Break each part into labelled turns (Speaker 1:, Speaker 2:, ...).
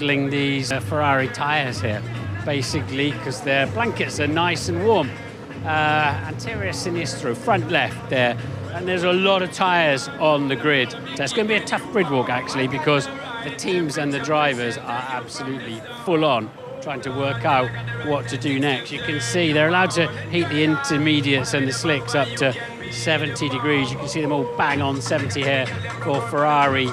Speaker 1: handling these Ferrari tyres here, basically, because their blankets are nice and warm. Anterior Sinistro, front left there, and there's a lot of tyres on the grid. So it's going to be a tough grid walk, actually, because the teams and the drivers are absolutely full on trying to work out what to do next. You can see they're allowed to heat the intermediates and the slicks up to 70 degrees. You can see them all bang on 70 here for Ferrari.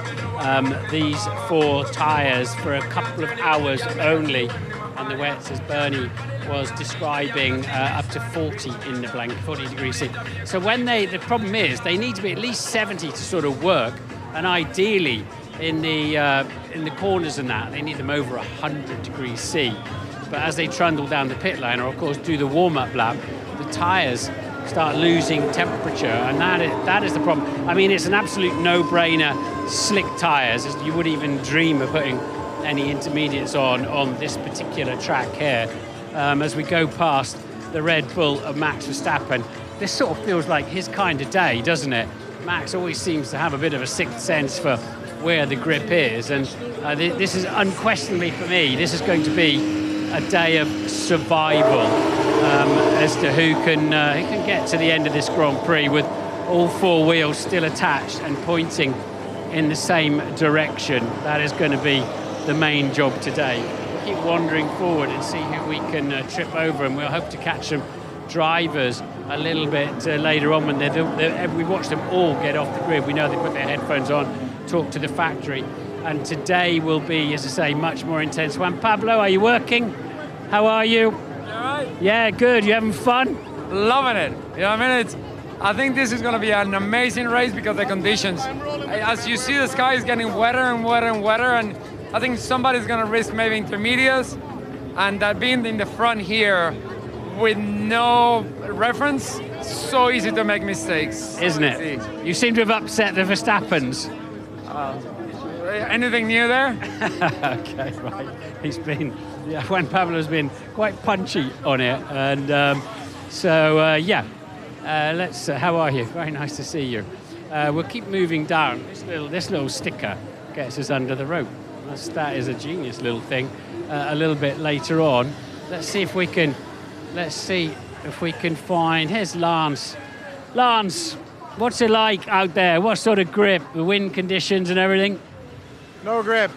Speaker 1: These 4 tyres for a couple of hours only, and the wets, as Bernie was describing, up to 40 in the blanket, 40 degrees C. So when the problem is they need to be at least 70 to sort of work, and ideally in the corners and that, they need them over 100 degrees C. But as they trundle down the pit lane, or of course do the warm-up lap, the tyres start losing temperature, and that is the problem. I mean, it's an absolute no-brainer, slick tyres. You wouldn't even dream of putting any intermediates on this particular track here. As we go past the Red Bull of Max Verstappen, this sort of feels like his kind of day, doesn't it? Max always seems to have a bit of a sixth sense for where the grip is, and this is unquestionably, for me, this is going to be a day of survival as to who can get to the end of this Grand Prix with all 4 wheels still attached and pointing in the same direction. That is going to be the main job today. We'll keep wandering forward and see who we can trip over, and we'll hope to catch some drivers a little bit later on when we watch them all get off the grid. We know they put their headphones on, talk to the factory, and today will be, as I say, much more intense. Juan Pablo, are you working? How are you?
Speaker 2: You all right?
Speaker 1: Yeah, good. You having fun?
Speaker 2: Loving it. You know what I mean? I think this is going to be an amazing race because of the conditions. As you see, the sky is getting wetter and wetter and wetter, and I think somebody's going to risk maybe intermediates, and that being in the front here with no reference, so easy to make mistakes.
Speaker 1: Isn't it? You seem to have upset the Verstappens.
Speaker 2: Anything new there?
Speaker 1: Okay, right. Juan Pablo's been quite punchy on it, and let's. How are you? Very nice to see you. We'll keep moving down. This little sticker gets us under the rope. That is a genius little thing. A little bit later on, let's see if we can find. Here's Lance. Lance, what's it like out there? What sort of grip? The wind conditions and everything?
Speaker 3: No grip.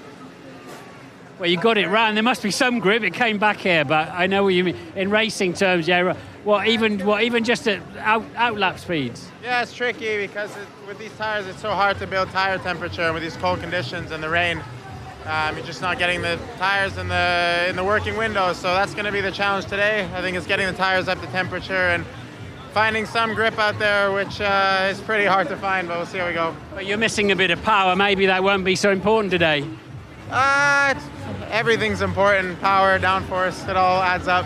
Speaker 1: Well, you got it right. There must be some grip. It came back here, but I know what you mean. In racing terms, yeah. Even just at out lap speeds?
Speaker 3: Yeah, it's tricky because with these tires, it's so hard to build tire temperature, and with these cold conditions and the rain, you're just not getting the tires in the working window. So that's going to be the challenge today. I think it's getting the tires up to temperature and finding some grip out there, which is pretty hard to find, but we'll see how we go.
Speaker 1: But you're missing a bit of power. Maybe that won't be so important today.
Speaker 3: Everything's important. Power, downforce, it all adds up.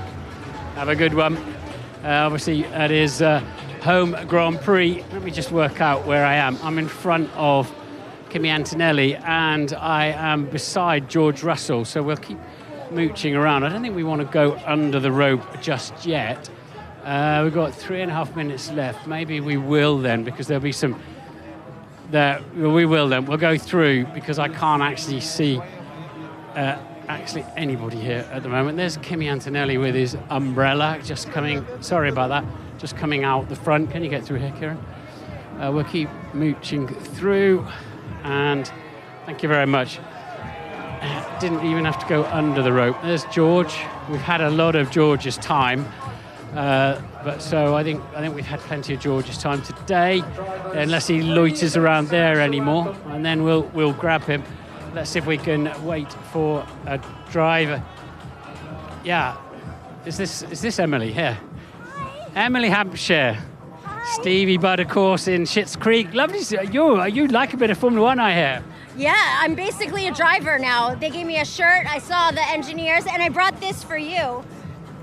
Speaker 1: Have a good one. Obviously, that is home Grand Prix. Let me just work out where I am. I'm in front of Kimi Antonelli, and I am beside George Russell, so we'll keep mooching around. I don't think we want to go under the rope just yet. We've got 3.5 minutes left. Maybe we will then, because there'll be some... we will then. We'll go through, because I can't actually see anybody here at the moment. There's Kimi Antonelli with his umbrella just coming... Sorry about that. Just coming out the front. Can you get through here, Kieran? We'll keep mooching through, and thank you very much. Didn't even have to go under the rope. There's George. We've had a lot of George's time. But so I think we've had plenty of George's time today, unless he loiters around there anymore, and then we'll grab him. Let's see if we can wait for a driver. Yeah, is this Emily here? Emily Hampshire, Stevie Budd, of course, in Schitt's Creek. Lovely. You like a bit of Formula One, I hear.
Speaker 4: Yeah, I'm basically a driver now. They gave me a shirt. I saw the engineers, and I brought this for you.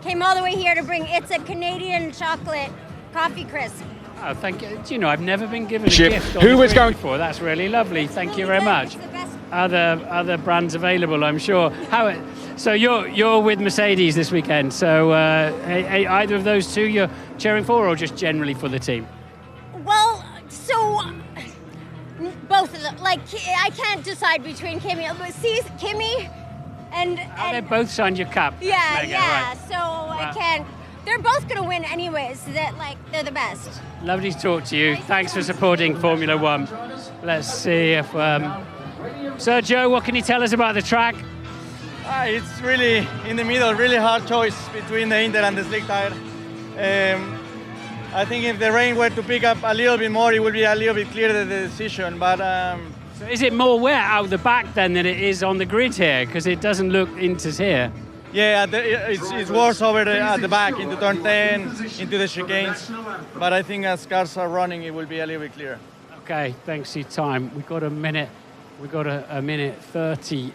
Speaker 4: Came all the way here to bring. It's a Canadian chocolate coffee crisp.
Speaker 1: Oh, thank you. Do you know, I've never been given a gift on the going before. That's really lovely. Thank you very much.
Speaker 4: It's the best.
Speaker 1: Other brands available, I'm sure. So you're with Mercedes this weekend. So either of those two you're cheering for, or just generally for the team?
Speaker 4: Well, so both of them. Like, I can't decide between Kimi. See, Kimi
Speaker 1: They both signed your cup.
Speaker 4: Yeah,
Speaker 1: Megan,
Speaker 4: yeah.
Speaker 1: right.
Speaker 4: So I can't. They're both gonna win anyways. They're the best.
Speaker 1: Lovely to talk to you. Thanks for supporting Formula One. Let's see if Sergio, what can you tell us about the track?
Speaker 5: It's really in the middle, really hard choice between the Inter and the slick tire. I think if the rain were to pick up a little bit more, it would be a little bit clearer the decision. But
Speaker 1: So is it more wet out the back then than it is on the grid here? Because it doesn't look into here.
Speaker 5: yeah, it's worse over at the back into turn 10, into the chicanes. But I think as cars are running, it will be a little bit clearer.
Speaker 1: Okay, thanks for your time. We've got a minute. We've got a minute 30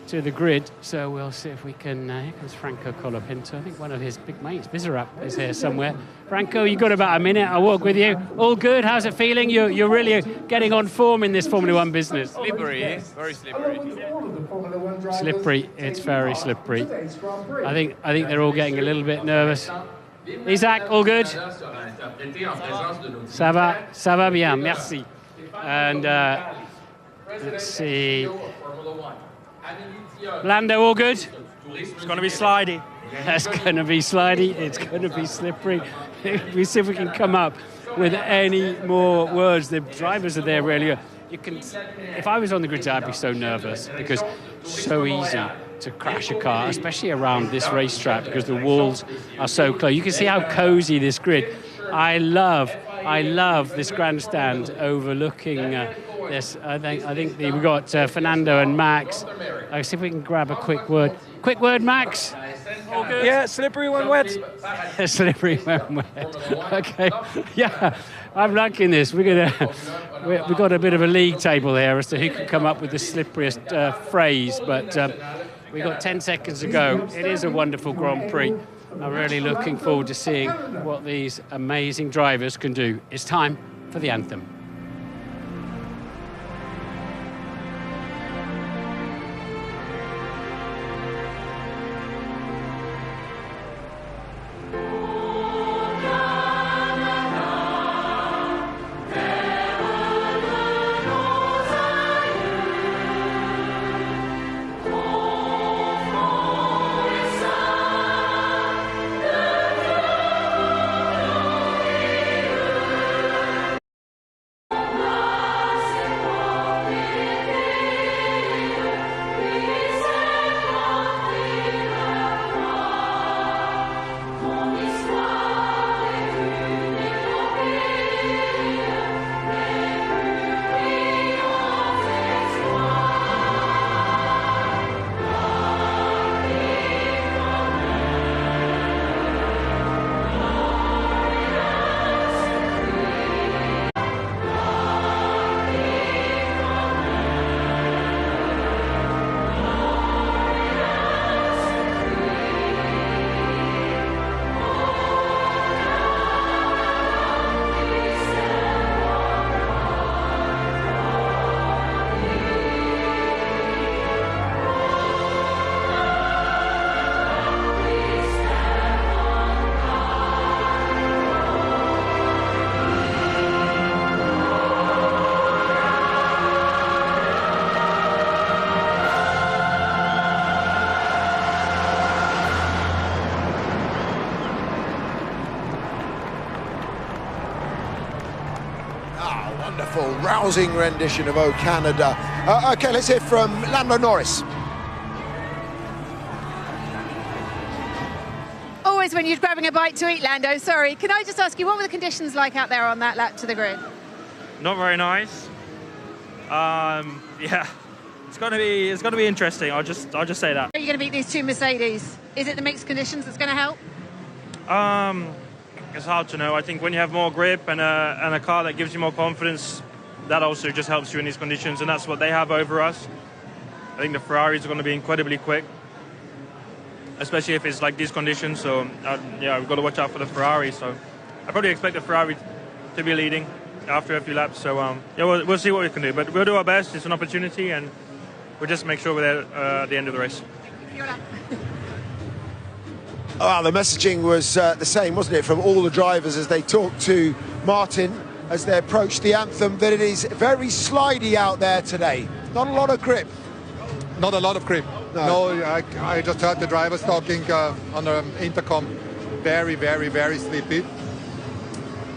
Speaker 1: to the grid, so we'll see if we can. Here comes Franco Colapinto. I think one of his big mates, Vizarap, is here somewhere. Franco, you've got about a minute. I'll walk with you. All good? How's it feeling? You're really getting on form in this Formula One business.
Speaker 6: Slippery, very slippery.
Speaker 1: Slippery. It's very slippery. I think they're all getting a little bit nervous. Isaac, all good? Ça va bien, merci. And let's see. Lando, all good?
Speaker 5: It's going to be slidey.
Speaker 1: It's going to be slidey. It's going to be slippery. We see if we can come up with any more words. The drivers are there really. You can. If I was on the grid, I'd be so nervous because it's so easy to crash a car, especially around this racetrack because the walls are so close. You can see how cozy this grid. I love this grandstand overlooking this. I think we've got Fernando and Max. Let's see if we can grab a quick word. Quick word, Max. All good?
Speaker 5: Yeah, slippery when wet.
Speaker 1: Slippery when wet. Okay. Yeah, I'm liking this. We've got a bit of a league table here as to who can come up with the slipperiest phrase, but we've got 10 seconds to go. It is a wonderful Grand Prix. I'm really looking forward to seeing what these amazing drivers can do. It's time for the anthem.
Speaker 7: Wonderful, rousing rendition of O Canada. Okay, let's hear from Lando Norris.
Speaker 8: Always when you're grabbing a bite to eat, Lando, sorry. Can I just ask you, what were the conditions like out there on that lap to the grid?
Speaker 9: Not very nice. Yeah, it's gonna be interesting. I'll just say that.
Speaker 8: Are you going to beat these two Mercedes? Is it the mixed conditions that's going to help?
Speaker 9: It's hard to know. I think when you have more grip and a car that gives you more confidence, that also just helps you in these conditions, and that's what they have over us. I think the Ferraris are going to be incredibly quick, especially if it's like these conditions. So yeah, we've got to watch out for the Ferrari. So I probably expect the Ferrari to be leading after a few laps. So yeah, we'll see what we can do, but we'll do our best. It's an opportunity, and we'll just make sure we're there at the end of the race.
Speaker 7: Oh, the messaging was the same, wasn't it, from all the drivers as they talked to Martin as they approached the anthem, that it is very slidey out there today. Not a lot of grip.
Speaker 10: Not a lot of grip. No, I just heard the drivers talking on the intercom. Very, very, very sleepy,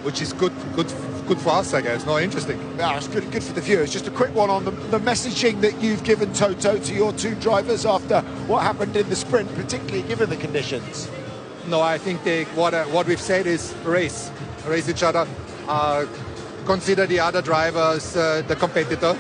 Speaker 10: which is good for us, I guess. No, interesting.
Speaker 7: Yeah, it's good for the viewers. Just a quick one on the messaging that you've given, Toto, to your two drivers after what happened in the sprint, particularly given the conditions.
Speaker 10: No, I think what we've said is race each other. Consider the other drivers the competitor,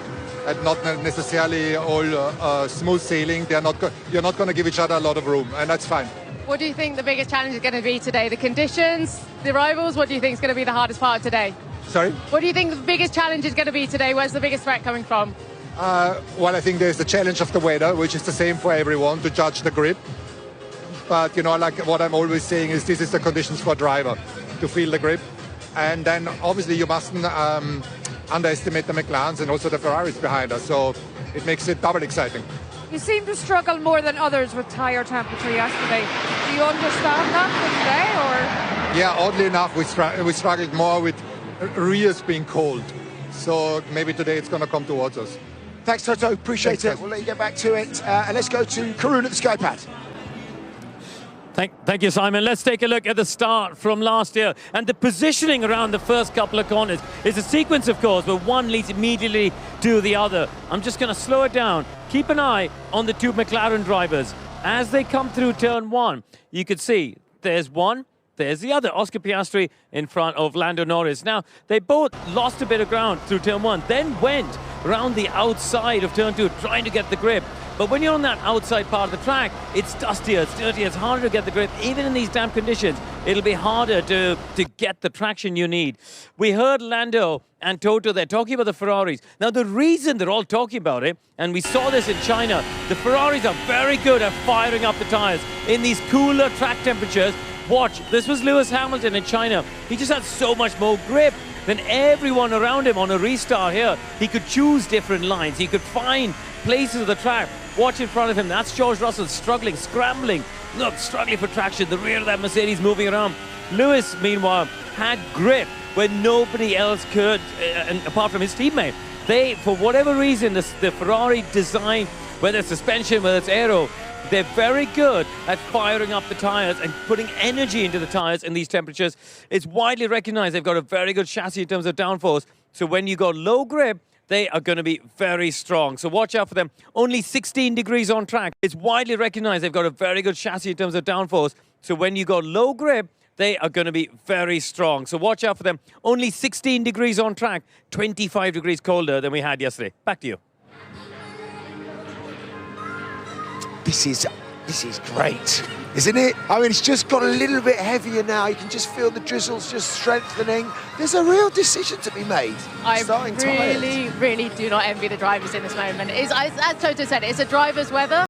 Speaker 10: and not necessarily all smooth sailing. You're not going to give each other a lot of room, and that's fine.
Speaker 8: What do you think the biggest challenge is going to be today? The conditions, the rivals? What do you think is going to be the hardest part today?
Speaker 10: Sorry?
Speaker 8: What do you think the biggest challenge is going to be today? Where's the biggest threat coming from?
Speaker 10: Well, I think there's the challenge of the weather, which is the same for everyone, to judge the grip. But, you know, like what I'm always saying is this is the conditions for a driver, to feel the grip. And then, obviously, you mustn't underestimate the McLarens and also the Ferraris behind us. So it makes it double exciting.
Speaker 11: You seem to struggle more than others with tyre temperature yesterday. Do you understand that for today, or...?
Speaker 10: Yeah, oddly enough, we struggled more with rears being cold. So maybe today it's going to come towards us.
Speaker 7: Thanks, Toto. Appreciate it. We'll let you get back to it. And let's go to Karun at the Skypad.
Speaker 12: Thank you, Simon. Let's take a look at the start from last year. And the positioning around the first couple of corners is a sequence, of course, where one leads immediately to the other. I'm just going to slow it down. Keep an eye on the two McLaren drivers. As they come through turn one, you could see there's one, there's the other. Oscar Piastri in front of Lando Norris. Now, they both lost a bit of ground through turn one, then went around the outside of turn two, trying to get the grip. But when you're on that outside part of the track, it's dustier, it's dirtier, it's harder to get the grip. Even in these damp conditions, it'll be harder to get the traction you need. We heard Lando and Toto, they're talking about the Ferraris. Now, the reason they're all talking about it, and we saw this in China, the Ferraris are very good at firing up the tires in these cooler track temperatures. Watch, this was Lewis Hamilton in China. He just had so much more grip than everyone around him on a restart here. He could choose different lines. He could find places of the track. Watch in front of him. That's George Russell struggling, scrambling. Look, struggling for traction. The rear of that Mercedes moving around. Lewis, meanwhile, had grip when nobody else could, and apart from his teammate. They, for whatever reason, the Ferrari design, whether it's suspension, whether it's aero, they're very good at firing up the tires and putting energy into the tires in these temperatures. It's widely recognized they've got a very good chassis in terms of downforce. So when you got low grip, they are going to be very strong. So watch out for them. Only 16 degrees on track. It's widely recognized they've got a very good chassis in terms of downforce. So when you got low grip, they are going to be very strong. So watch out for them. Only 16 degrees on track, 25 degrees colder than we had yesterday. Back to you.
Speaker 7: This is great, isn't it? I mean, it's just got a little bit heavier now. You can just feel the drizzles just strengthening. There's a real decision to be made.
Speaker 8: I really do not envy the drivers in this moment. As Toto said, it's a driver's weather.